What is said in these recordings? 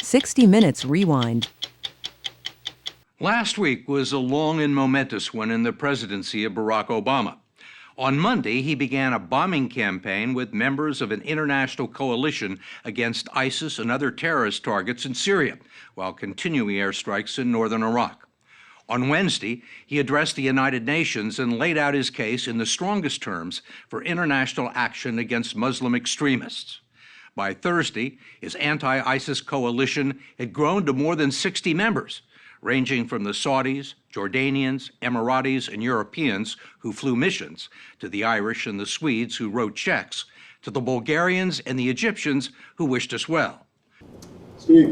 60 Minutes Rewind. Last week was a long and momentous one in the presidency of Barack Obama. On Monday, he began a bombing campaign with members of an international coalition against ISIS and other terrorist targets in Syria, while continuing airstrikes in northern Iraq. On Wednesday, he addressed the United Nations and laid out his case in the strongest terms for international action against Muslim extremists. By Thursday, his anti-ISIS coalition had grown to more than 60 members, ranging from the Saudis, Jordanians, Emiratis, and Europeans who flew missions, to the Irish and the Swedes who wrote checks, to the Bulgarians and the Egyptians who wished us well. Steve.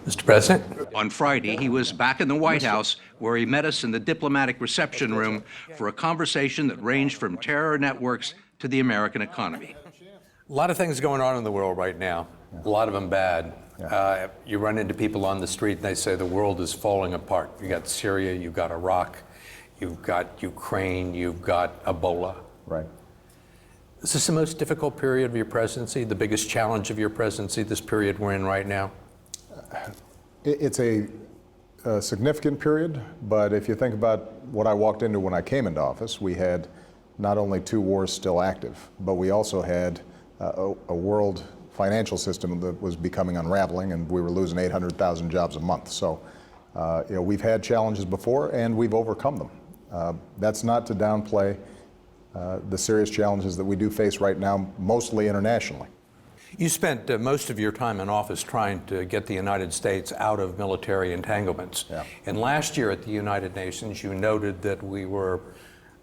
Mr. President. On Friday, he was back in the White House, where he met us in the diplomatic reception room for a conversation that ranged from terror networks to the American economy. A lot of things going on in the world right now, a lot of them bad. You run into people on the street and they say the world is falling apart. You got Syria, you've got Iraq, you've got Ukraine, you've got Ebola. Right. Is this the most difficult period of your presidency, the biggest challenge of your presidency, this period we're in right now? It's a significant period, but if you think about what I walked into when I came into office, we had not only two wars still active, but we also had a world financial system that was becoming unraveling, and we were losing 800,000 jobs a month. So, we've had challenges before, and we've overcome them. That's not to downplay the serious challenges that we do face right now, mostly internationally. You spent most of your time in office trying to get the United States out of military entanglements. Yeah. And last year at the United Nations, you noted that we were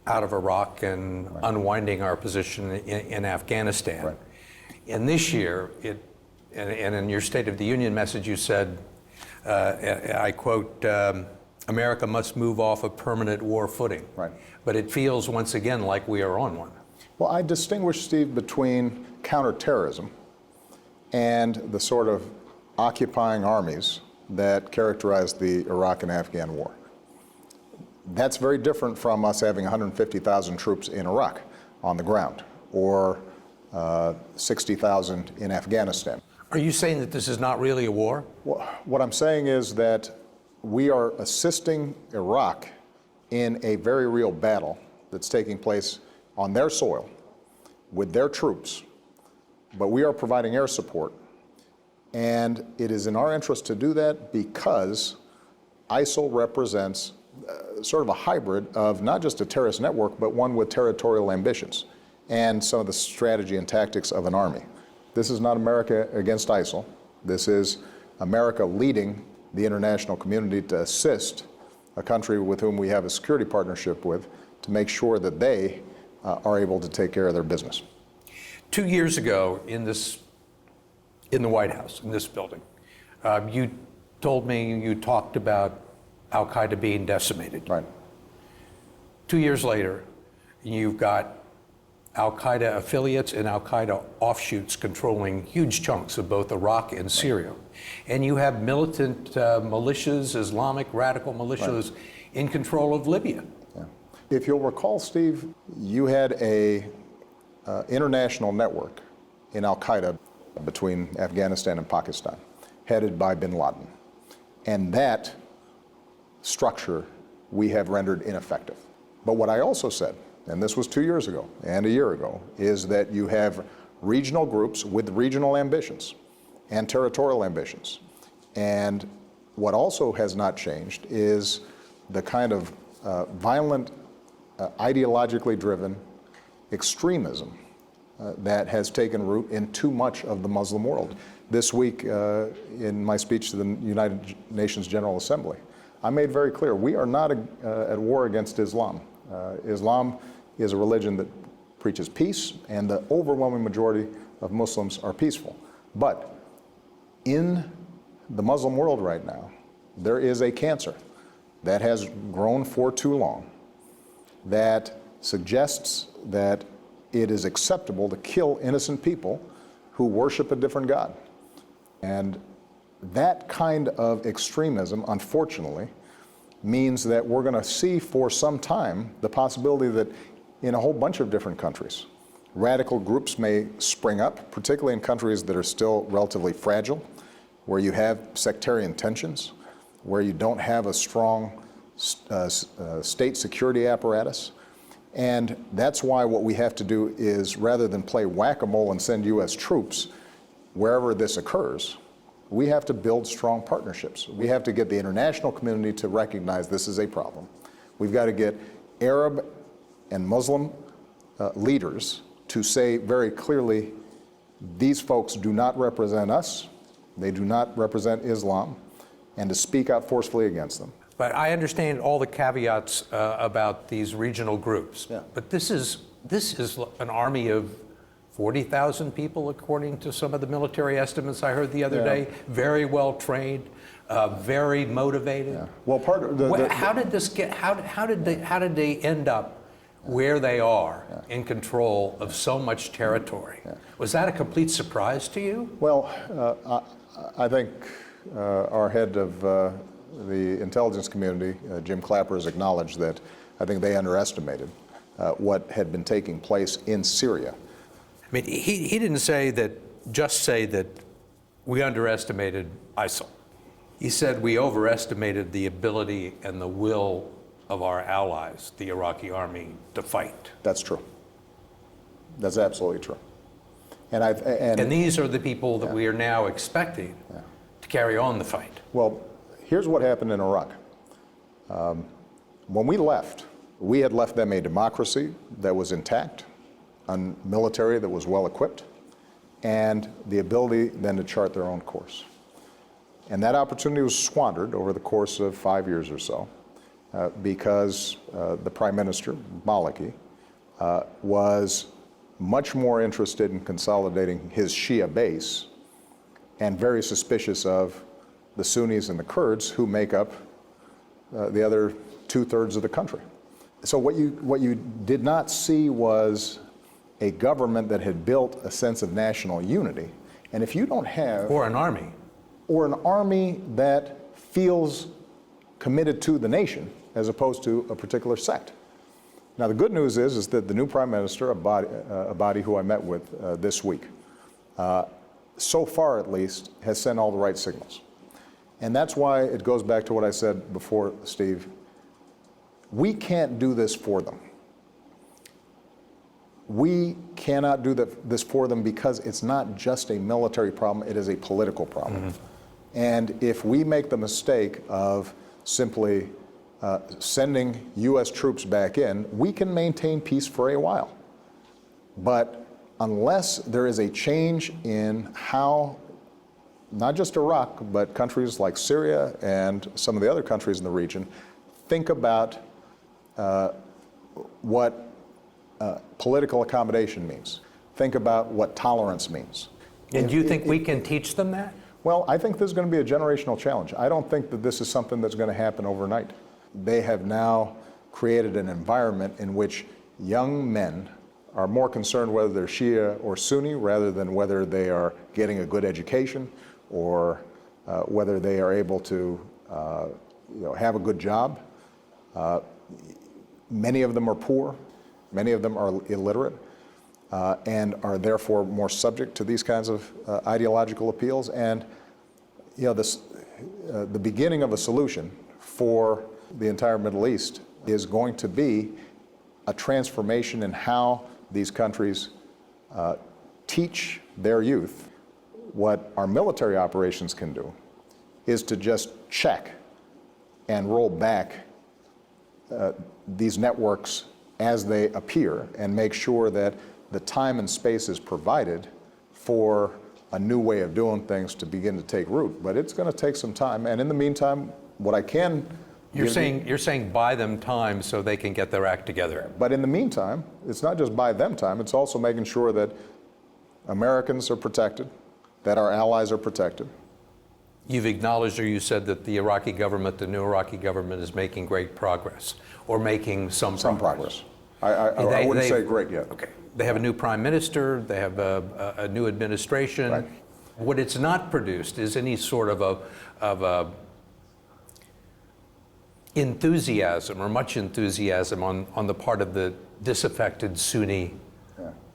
out of Iraq and unwinding our position in Afghanistan. Right. And this year, and in your State of the Union message, you said, I quote, America must move off a permanent war footing. Right. But it feels once again like we are on one. Well, I distinguish, Steve, between counterterrorism and the sort of occupying armies that characterized the Iraq and Afghan war. That's very different from us having 150,000 troops in Iraq on the ground, or 60,000 in Afghanistan. Are you saying that this is not really a war? Well, what I'm saying is that we are assisting Iraq in a very real battle that's taking place on their soil with their troops, but we are providing air support, and it is in our interest to do that because ISIL represents sort of a hybrid of not just a terrorist network, but one with territorial ambitions and some of the strategy and tactics of an army. This is not America against ISIL. This is America leading the international community to assist a country with whom we have a security partnership with to make sure that they are able to take care of their business. 2 years ago in the White House, in this building, you told me you talked about Al-Qaeda being decimated. Right. 2 years later, you've got Al-Qaeda affiliates and Al-Qaeda offshoots controlling huge chunks of both Iraq and Syria. And you have militant militias, Islamic radical militias, in control of Libya. Yeah. If you'll recall, Steve, you had a international network in Al-Qaeda between Afghanistan and Pakistan, headed by bin Laden. And that structure we have rendered ineffective. But what I also said, and this was 2 years ago and a year ago, is that you have regional groups with regional ambitions and territorial ambitions. And what also has not changed is the kind of violent, ideologically driven extremism that has taken root in too much of the Muslim world. This week, in my speech to the United Nations General Assembly, I made very clear we are not at war against Islam. Islam is a religion that preaches peace, and the overwhelming majority of Muslims are peaceful. But in the Muslim world right now, there is a cancer that has grown for too long that suggests that it is acceptable to kill innocent people who worship a different God. And that kind of extremism, unfortunately, means that we're going to see for some time the possibility that in a whole bunch of different countries, radical groups may spring up, particularly in countries that are still relatively fragile, where you have sectarian tensions, where you don't have a strong state security apparatus. And that's why what we have to do is, rather than play whack-a-mole and send U.S. troops wherever this occurs, we have to build strong partnerships. We have to get the international community to recognize this is a problem. We've got to get Arab and Muslim leaders to say very clearly, these folks do not represent us, they do not represent Islam, and to speak out forcefully against them. But I understand all the caveats about these regional groups. Yeah. But this is an army of 40,000 people, according to some of the military estimates I heard the other day. Very well trained, very motivated. Yeah. Well, part of how did this get? How did they end up where they are in control of so much territory? Was that a complete surprise to you? Well, I think our head of the intelligence community, Jim Clapper, has acknowledged that I think they underestimated what had been taking place in Syria. I mean, he didn't say that we underestimated ISIL. He said we overestimated the ability and the will of our allies, the Iraqi army, to fight. That's true. That's absolutely true. And these are the people that we are now expecting to carry on the fight. Well, here's what happened in Iraq. When we left, we had left them a democracy that was intact, a military that was well equipped, and the ability then to chart their own course. And that opportunity was squandered over the course of 5 years or so because the Prime Minister, Maliki, was much more interested in consolidating his Shia base and very suspicious of the Sunnis and the Kurds, who make up the other 2/3 of the country. So what you did not see was a government that had built a sense of national unity. And if you don't have... Or an army. Or an army that feels committed to the nation as opposed to a particular sect. Now, the good news is that the new Prime Minister, Abadi, who I met with this week, so far at least, has sent all the right signals. And that's why it goes back to what I said before, Steve. We can't do this for them. We cannot do this for them because it's not just a military problem, it is a political problem. Mm-hmm. And if we make the mistake of simply sending U.S. troops back in, we can maintain peace for a while. But unless there is a change in how not just Iraq, but countries like Syria and some of the other countries in the region think about what political accommodation means. Think about what tolerance means. And do you think we can teach them that? Well, I think this is going to be a generational challenge. I don't think that this is something that's going to happen overnight. They have now created an environment in which young men are more concerned whether they're Shia or Sunni rather than whether they are getting a good education or whether they are able to have a good job. Many of them are poor. Many of them are illiterate and are therefore more subject to these kinds of ideological appeals. And the beginning of a solution for the entire Middle East is going to be a transformation in how these countries teach their youth. What our military operations can do is to just check and roll back these networks as they appear and make sure that the time and space is provided for a new way of doing things to begin to take root. But it's going to take some time. And in the meantime, what I can... You're saying buy them time so they can get their act together. But in the meantime, it's not just buy them time, it's also making sure that Americans are protected, that our allies are protected. You've acknowledged, or you said that the Iraqi government, the new Iraqi government, is making great progress, or making some progress. I wouldn't say great yet. Okay. They have a new prime minister, they have a new administration. Right. What it's not produced is any sort of a enthusiasm, or much enthusiasm on the part of the disaffected Sunni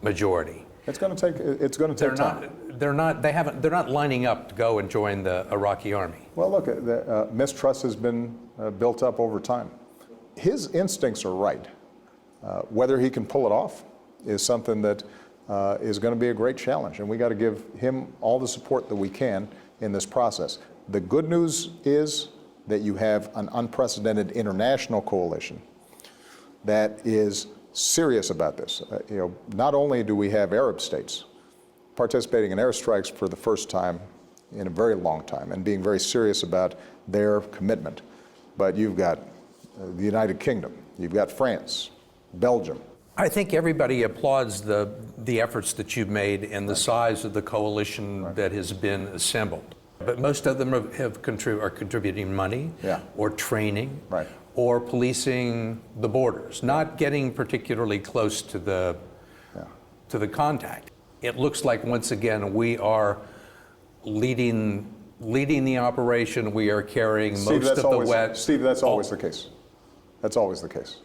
majority. It's going to take time. they're not lining up to go and join the Iraqi army. Well, look, mistrust has been built up over time. His instincts are right. Whether he can pull it off is something that is going to be a great challenge, and we got to give him all the support that we can in this process. The good news is that you have an unprecedented international coalition that is serious about this. Not only do we have Arab states participating in airstrikes for the first time in a very long time and being very serious about their commitment, but you've got the United Kingdom, you've got France, Belgium. I think everybody applauds the efforts that you've made and the size of the coalition that has been assembled. But most of them are contributing money or training or policing the borders, not getting particularly close to the contact. It looks like once again we are leading the operation. We are carrying Steve, most of the weight. Steve, that's always the case. That's always the case.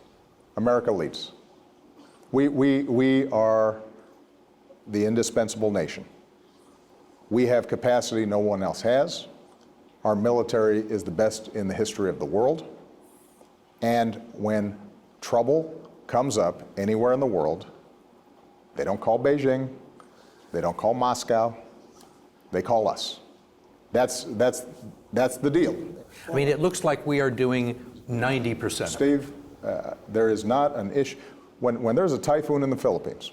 America leads. We are the indispensable nation. We have capacity no one else has. Our military is the best in the history of the world. And when trouble comes up anywhere in the world, they don't call Beijing, they don't call Moscow, they call us. That's the deal. I mean, it looks like we are doing 90%. Steve, there is not an issue. When there's a typhoon in the Philippines,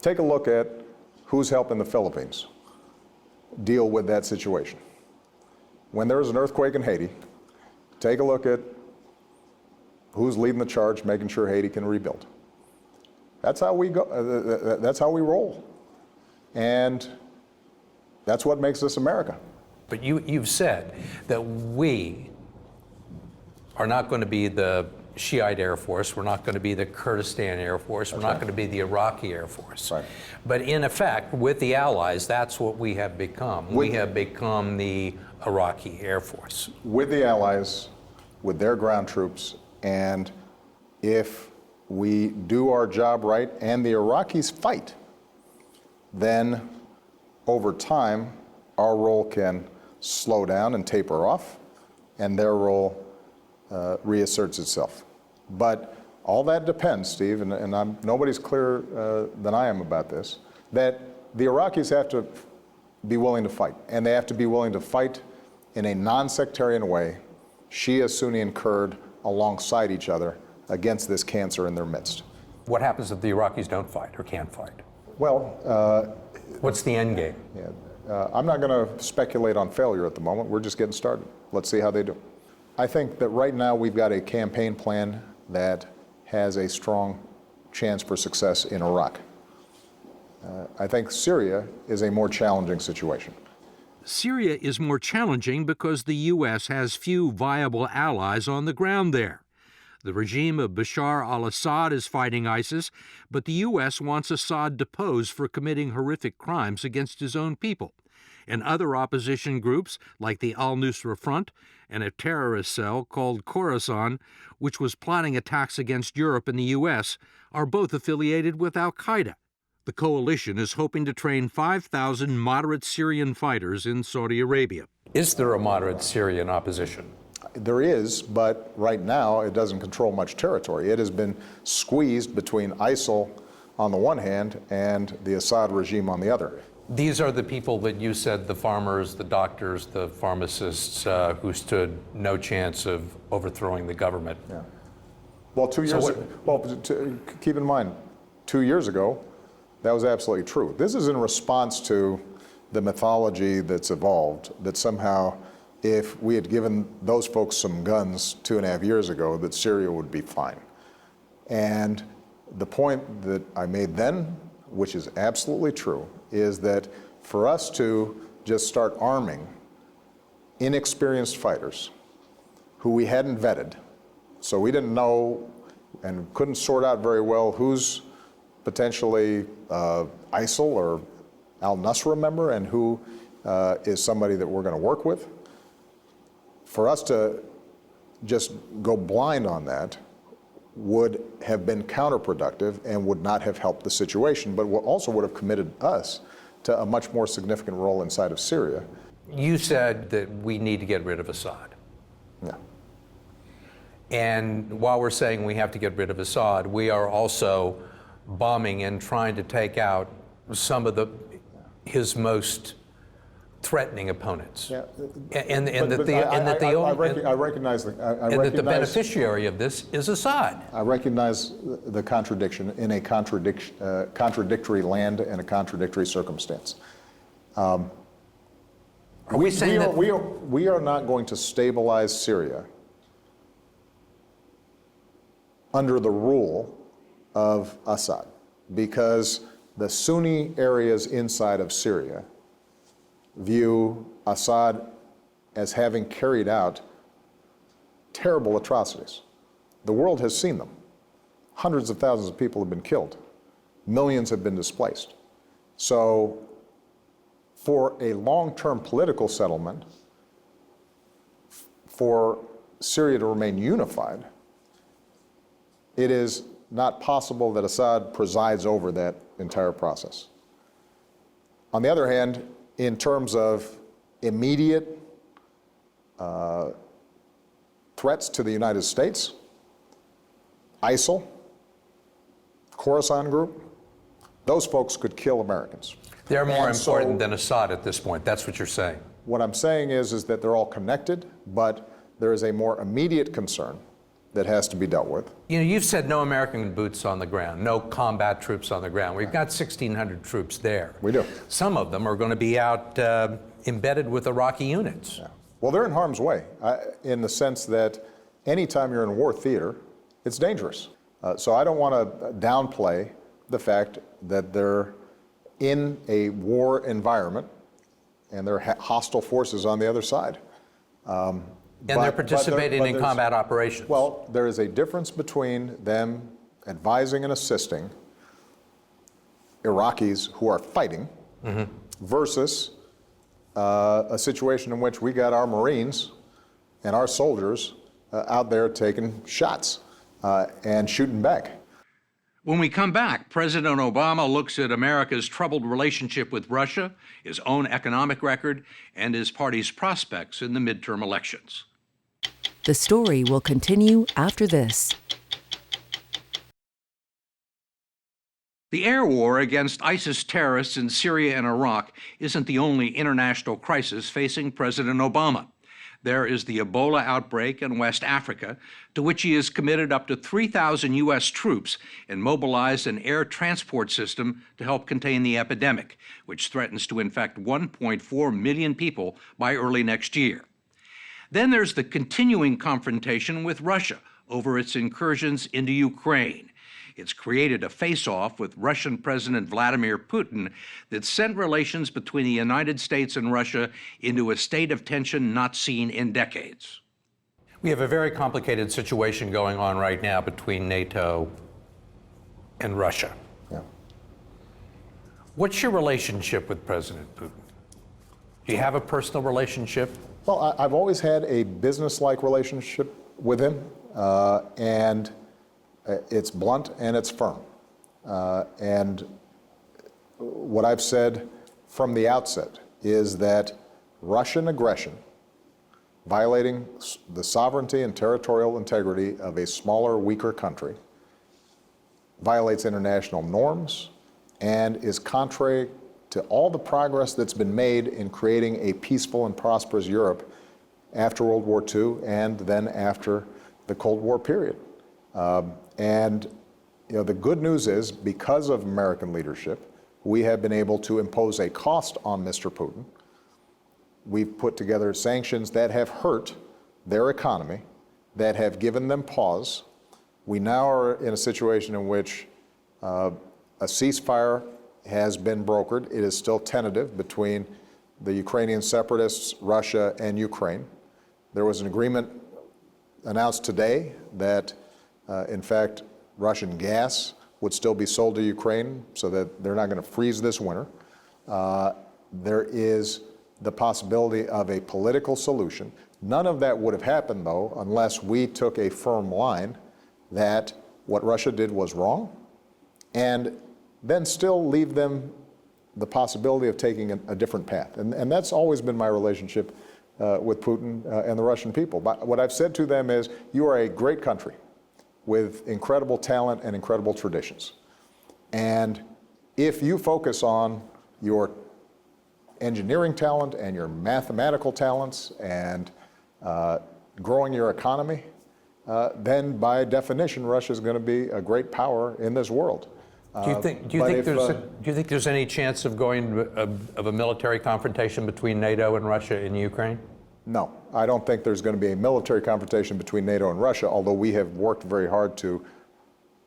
take a look at who's helping the Philippines deal with that situation. When there's an earthquake in Haiti, take a look at who's leading the charge, making sure Haiti can rebuild. That's how we go. That's how we roll, and that's what makes us America. But you've said that we are not going to be the Shiite Air Force, we're not going to be the Kurdistan Air Force, we're not going to be the Iraqi Air Force. Right. But in effect, with the Allies, that's what we have become. We have become the Iraqi Air Force. With the Allies, with their ground troops, and if we do our job right and the Iraqis fight, then over time, our role can slow down and taper off, and their role reasserts itself. But all that depends, Steve, and nobody's clearer than I am about this, that the Iraqis have to be willing to fight, and they have to be willing to fight in a non-sectarian way, Shia, Sunni, and Kurd alongside each other against this cancer in their midst. What happens if the Iraqis don't fight or can't fight? Well, what's the end game? I'm not going to speculate on failure at the moment. We're just getting started. Let's see how they do. I think that right now we've got a campaign plan that has a strong chance for success in Iraq. I think Syria is a more challenging situation. Syria is more challenging because the U.S. has few viable allies on the ground there. The regime of Bashar al-Assad is fighting ISIS, but the U.S. wants Assad deposed for committing horrific crimes against his own people. And other opposition groups, like the al-Nusra Front and a terrorist cell called Khorasan, which was plotting attacks against Europe and the U.S., are both affiliated with al-Qaeda. The coalition is hoping to train 5,000 moderate Syrian fighters in Saudi Arabia. Is there a moderate Syrian opposition? There is, but right now it doesn't control much territory. It has been squeezed between ISIL on the one hand and the Assad regime on the other. These are the people that you said, the farmers, the doctors, the pharmacists, who stood no chance of overthrowing the government. Yeah. Well, keep in mind, 2 years ago, that was absolutely true. This is in response to the mythology that's evolved, that somehow if we had given those folks some guns 2.5 years ago, that Syria would be fine. And the point that I made then, which is absolutely true, is that for us to just start arming inexperienced fighters who we hadn't vetted, so we didn't know and couldn't sort out very well who's potentially ISIL or al-Nusra member and who is somebody that we're going to work with. For us to just go blind on that would have been counterproductive and would not have helped the situation, but also would have committed us to a much more significant role inside of Syria. You said that we need to get rid of Assad. Yeah. And while we're saying we have to get rid of Assad, we are also bombing and trying to take out some of his most threatening opponents. Yeah. And that the beneficiary of this is Assad. I recognize the contradiction in a contradictory land and a contradictory circumstance. Are we saying that we are not going to stabilize Syria under the rule of Assad, because the Sunni areas inside of Syria view Assad as having carried out terrible atrocities. The world has seen them. Hundreds of thousands of people have been killed. Millions have been displaced. So for a long-term political settlement, for Syria to remain unified, it is not possible that Assad presides over that entire process. On the other hand, in terms of immediate threats to the United States, ISIL, Khorasan Group, those folks could kill Americans. They're more important than Assad at this point. That's what you're saying. What I'm saying is that they're all connected, but there is a more immediate concern that has to be dealt with. You know, you've said no American boots on the ground, no combat troops on the ground. We've got 1,600 troops there. We do. Some of them are going to be out embedded with Iraqi units. Yeah. Well, they're in harm's way in the sense that anytime you're in a war theater, it's dangerous. So I don't want to downplay the fact that they're in a war environment and there are hostile forces on the other side. And they're participating in combat operations. Well, there is a difference between them advising and assisting Iraqis who are fighting versus a situation in which we got our Marines and our soldiers out there taking shots and shooting back. When we come back, President Obama looks at America's troubled relationship with Russia, his own economic record, and his party's prospects in the midterm elections. The story will continue after this. The air war against ISIS terrorists in Syria and Iraq isn't the only international crisis facing President Obama. There is the Ebola outbreak in West Africa, to which he has committed up to 3,000 U.S. troops and mobilized an air transport system to help contain the epidemic, which threatens to infect 1.4 million people by early next year. Then there's the continuing confrontation with Russia over its incursions into Ukraine. It's created a face-off with Russian President Vladimir Putin that sent relations between the United States and Russia into a state of tension not seen in decades. We have a very complicated situation going on right now between NATO and Russia. Yeah. What's your relationship with President Putin? Do you have a personal relationship? Well, I've always had a business-like relationship with him, and it's blunt and it's firm. And what I've said from the outset is that Russian aggression, violating the sovereignty and territorial integrity of a smaller, weaker country, violates international norms and is contrary to all the progress that's been made in creating a peaceful and prosperous Europe after World War II and then after the Cold War period. And you know, the good news is, because of American leadership, we have been able to impose a cost on Mr. Putin. We've put together sanctions that have hurt their economy, that have given them pause. We now are in a situation in which a ceasefire has been brokered. It is still tentative between the Ukrainian separatists, Russia, and Ukraine. There was an agreement announced today that, in fact, Russian gas would still be sold to Ukraine so that they're not going to freeze this winter. There is the possibility of a political solution. None of that would have happened, though, unless we took a firm line that what Russia did was wrong, and then still leave them the possibility of taking a different path. And that's always been my relationship with Putin and the Russian people. But what I've said to them is, you are a great country with incredible talent and incredible traditions. And if you focus on your engineering talent and your mathematical talents and growing your economy, then by definition, Russia is going to be a great power in this world. Do you think there's any chance of a military confrontation between NATO and Russia in Ukraine? No, I don't think there's going to be a military confrontation between NATO and Russia, although we have worked very hard to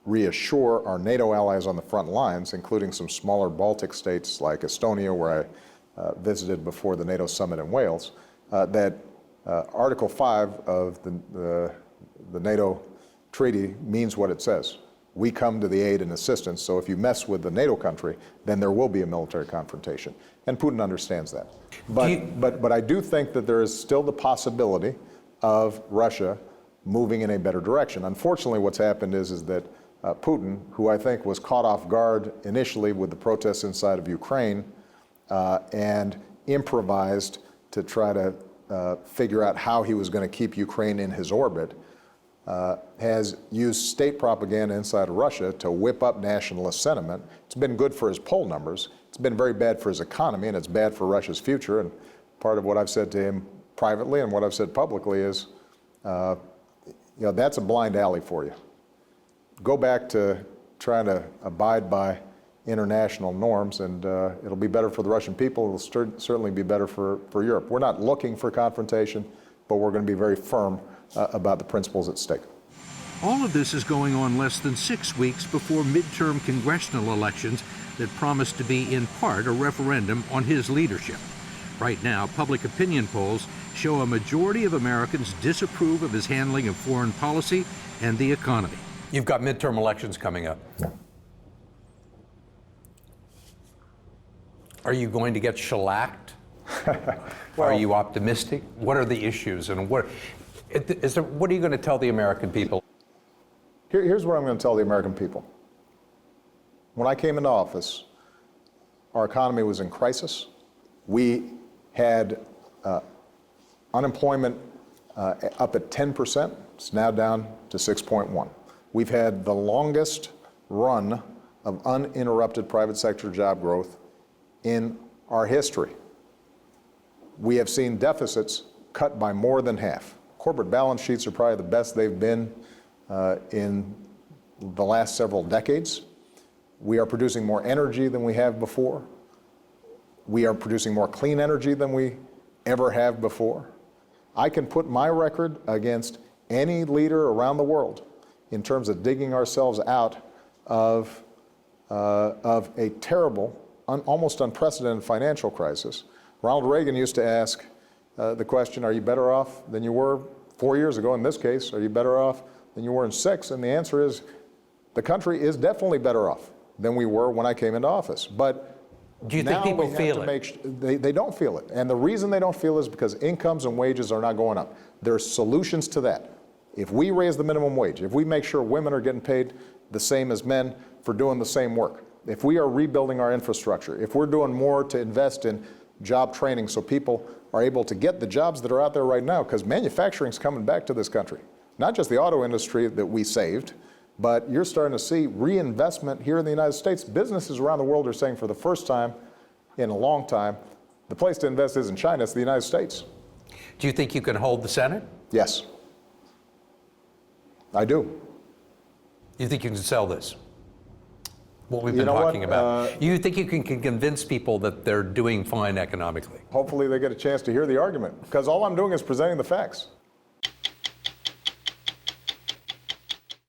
reassure our NATO allies on the front lines, including some smaller Baltic states like Estonia, where I visited before the NATO summit in Wales, that Article 5 of the NATO treaty means what it says. We come to the aid and assistance, so if you mess with the NATO country, then there will be a military confrontation. And Putin understands that. But I do think that there is still the possibility of Russia moving in a better direction. Unfortunately, what's happened is that Putin, who I think was caught off guard initially with the protests inside of Ukraine, and improvised to try to figure out how he was going to keep Ukraine in his orbit, has used state propaganda inside of Russia to whip up nationalist sentiment. It's been good for his poll numbers. It's been very bad for his economy, and it's bad for Russia's future. And part of what I've said to him privately and what I've said publicly is, that's a blind alley for you. Go back to trying to abide by international norms, and it'll be better for the Russian people. It'll certainly be better for Europe. We're not looking for confrontation, but we're going to be very firm about the principles at stake. All of this is going on less than 6 weeks before midterm congressional elections that promise to be in part a referendum on his leadership. Right now, public opinion polls show a majority of Americans disapprove of his handling of foreign policy and the economy. You've got midterm elections coming up. Are you going to get shellacked? Are you optimistic? What are the issues, and what are you going to tell the American people? Here's what I'm going to tell the American people. When I came into office, our economy was in crisis. We had unemployment up at 10%. It's now down to 6.1. We've had the longest run of uninterrupted private sector job growth in our history. We have seen deficits cut by more than half. Corporate balance sheets are probably the best they've been in the last several decades. We are producing more energy than we have before. We are producing more clean energy than we ever have before. I can put my record against any leader around the world in terms of digging ourselves out of a terrible, almost unprecedented financial crisis. Ronald Reagan used to ask the question, are you better off than you were 4 years ago? In this case, are you better off than you were in 6? And the answer is, the country is definitely better off than we were when I came into office. But do you think people feel it? They don't feel it. And the reason they don't feel it is because incomes and wages are not going up. There's solutions to that. If we raise the minimum wage, if we make sure women are getting paid the same as men for doing the same work, if we are rebuilding our infrastructure, if we're doing more to invest in job training so people are able to get the jobs that are out there right now, because manufacturing's coming back to this country. Not just the auto industry that we saved, but you're starting to see reinvestment here in the United States. Businesses around the world are saying for the first time in a long time, the place to invest isn't China, it's the United States. Do you think you can hold the Senate? Yes, I do. You think you can sell this? What we've been talking about. You think you can convince people that they're doing fine economically? Hopefully they get a chance to hear the argument, because all I'm doing is presenting the facts.